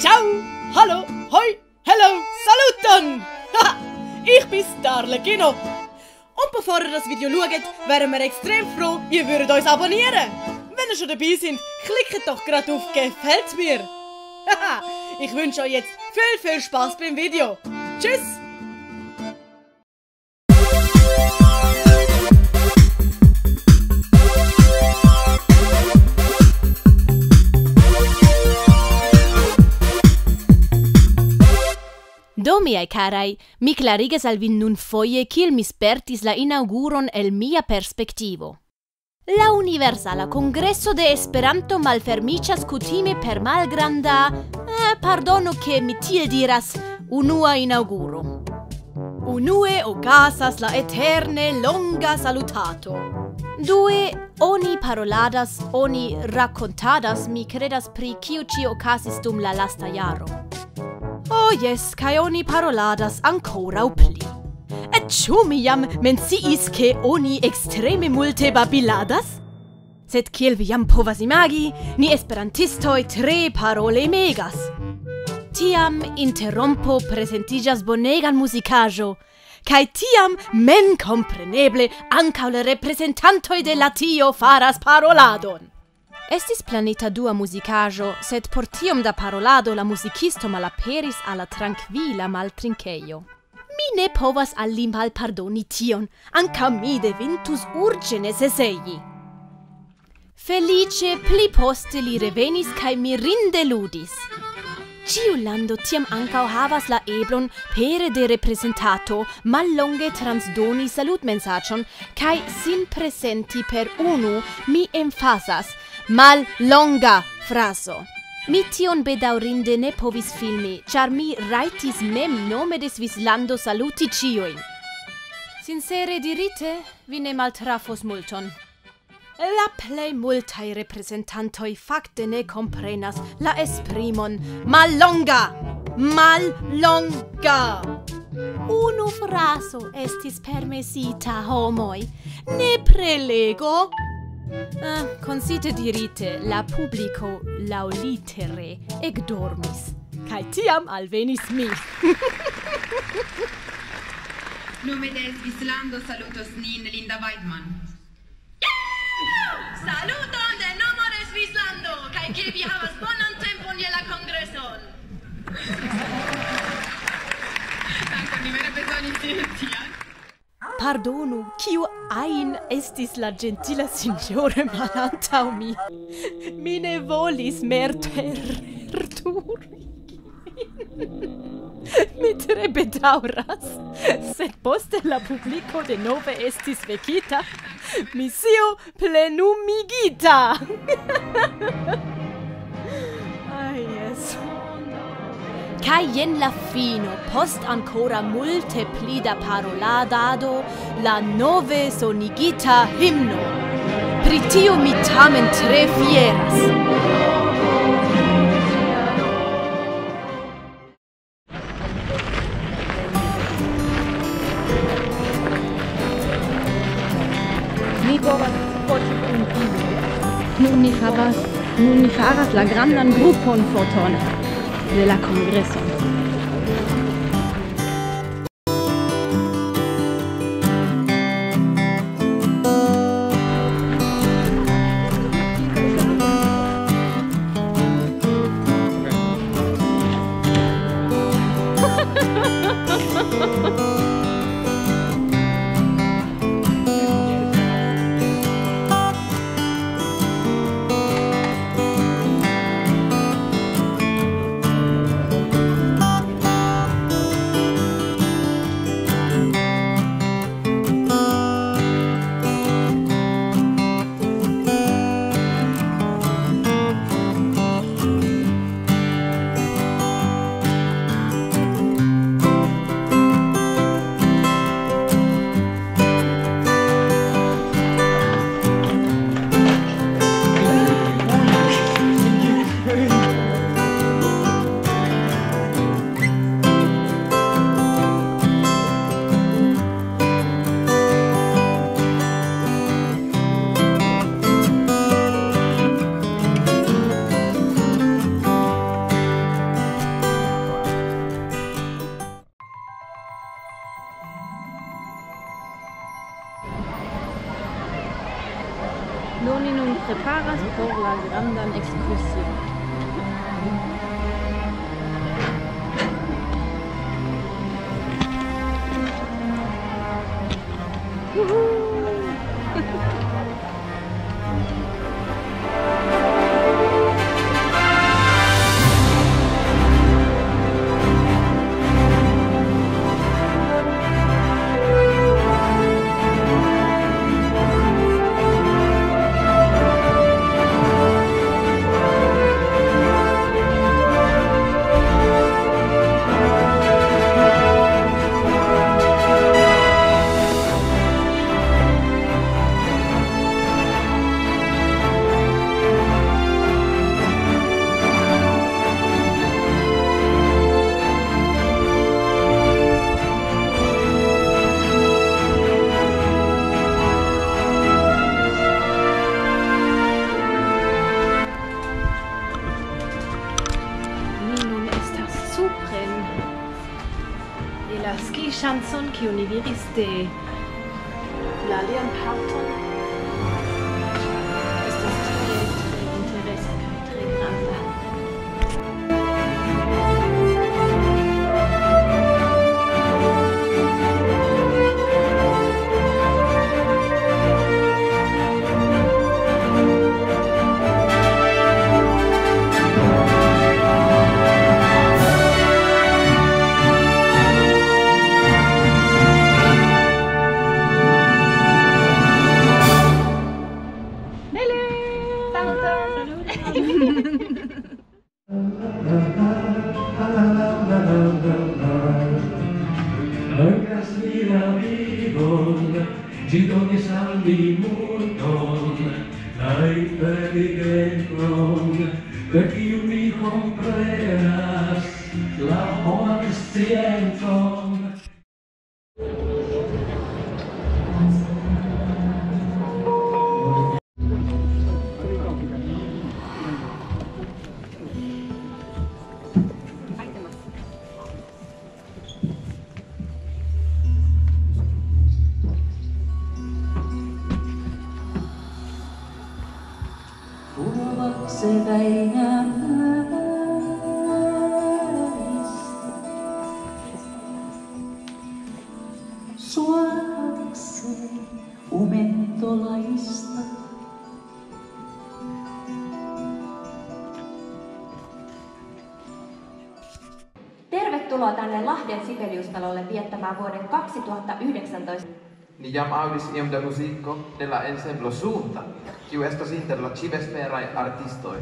Ciao, hallo, hoi, hello, saluton! Haha, ich bin Starlekino. Und bevor ihr das Video schaut, wären wir extrem froh, ihr würdet uns abonnieren. Wenn ihr schon dabei seid, klickt doch gerade auf «Gefällt mir». Haha, ich wünsche euch jetzt viel Spaß beim Video. Tschüss! Do miei carai, mi clarigas al vi nun foje kiel mi spertis la inauguron el mia perspektivo. La Universala Congresso de Esperanto malfermichas kutime per malgranda, pardonu ke mi tiel diras, unua inauguro. Unue okazas la eterne longa salutato. Due, oni paroladas, oni racontadas, mi credas pri kiu ci okazis dum la lasta jaro. Oh yes, kai oni paroladas ancorau pli. Et ciu mi jam menciis ke oni extreme multe babiladas? Sed kiel vi jam povas imagi, ni esperantistoi tre parole megas. Tiam interrompo presentigas bonegan musicajo, kai tiam men compreneble ancau le representantoi de latio faras paroladon. Estis planita dua musicajo, sed por tiom da parolado la musicisto malaperis alla tranquilla maltrinkeio. Mi ne povas al li malpardoni tion, anca mi devintus urge necesegi. Felice pli poste li revenis kai mirinde ludis. Ciu lando tiam ancau havas la eblon pere de representato mallonge transdoni salutmensagion kai sin presenti per unu mi emfasas mallonga fraso. Mi tion bedaurinde ne povis filmi, char mi raitis mem nome de Svislando saluti ciuin. Sincere dirite, vi ne maltrafos multon. La plei multai representantoi facte ne comprenas la esprimon mallonga. Mallonga. Unu fraso estis permesita, homoi. Ne prelego? Consite dirite, la publico laulitere ec dormis, cae tiam alvenis mi. Nome de Svislando salutos nin Linda Weidmann. Saluton de nomo de Svislando, cae che vi havas bonan tempon je la congreson. Danke, ni vere besonis diri tion. Pardonu, kiu ein estis la gentila signore malantau mi? Mi ne volis mer perturbi. Mi tre bedauras, sed poste la publico de nove estis vekita, missio plenumigita. Ai, yes. Kai jen la fino, post ancora multe pli da paroladado, la nove sonigita himno. Pri tio mi tamen tre fieras. Mi povas foci kun tiu. Nun ni faras la grandan grupon foton de la congreso. la grandan excursión. Ski chanson che univiriste la Leon Parton. Estas tre interesa kaj tre granda. Gidoni salvi multon, ai peligrenon, per kiu mi comprenas la homan scienton. Se väinä suodakseen umentolaista. Tervetuloa tänne Lahden Sibeliustalolle viettämään vuoden 2019. Ni jam audis iam da musico de la ensemblo Sunta, kiu estas inter la ĉi-vesperaj artistoj.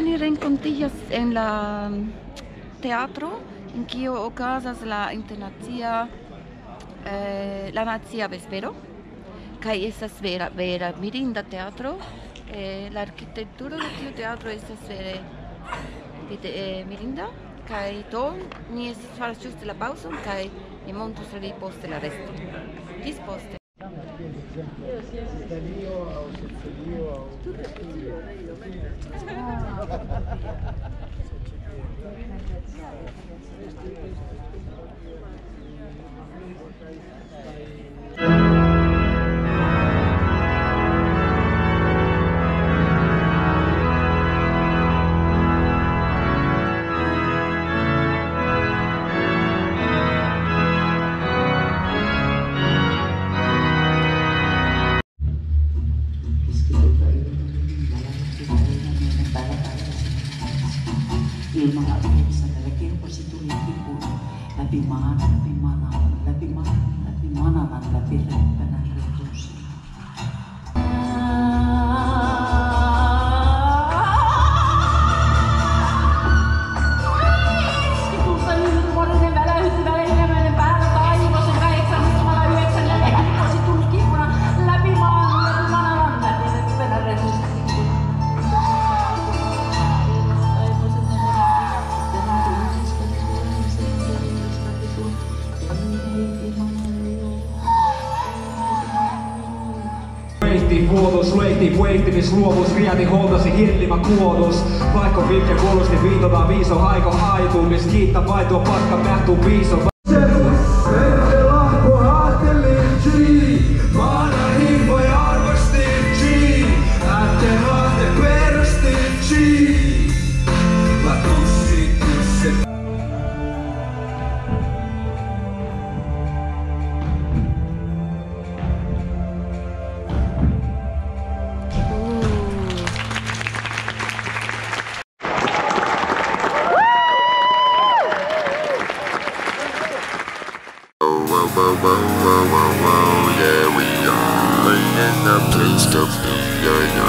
Ni renkontiĝas en la teatro, en kio okazas la internacia la nacia vespero. Kai estas vera mirinda teatro. La arquitectura de tiu teatro estas vere mirinda. Kai ni estas faras ĝuste la paŭzon kaj ni montos al vi poste la reston. Ĝis poste. Ilman aluksella kirposi tuli tipu läpi manavan, läpi reppänä retusi. Istussa yhdysvuoroinen väläytyvä elämäinen päällä taivosen 809 ja kirposi tuli kipuna läpi manavan, läpi reppänä retusi. Vuotos, leihti, luovus, riäti, holdasi, hirlimä kuodos. Vaikka vilke kuulosti viitotaan viiso, haiko haitumis, kiittä vaitoa, patka pähtuu viiso. Yeah, we are in the place to be. Yeah.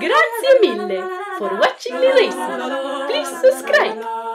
Grazie mille for watching the race. Please subscribe.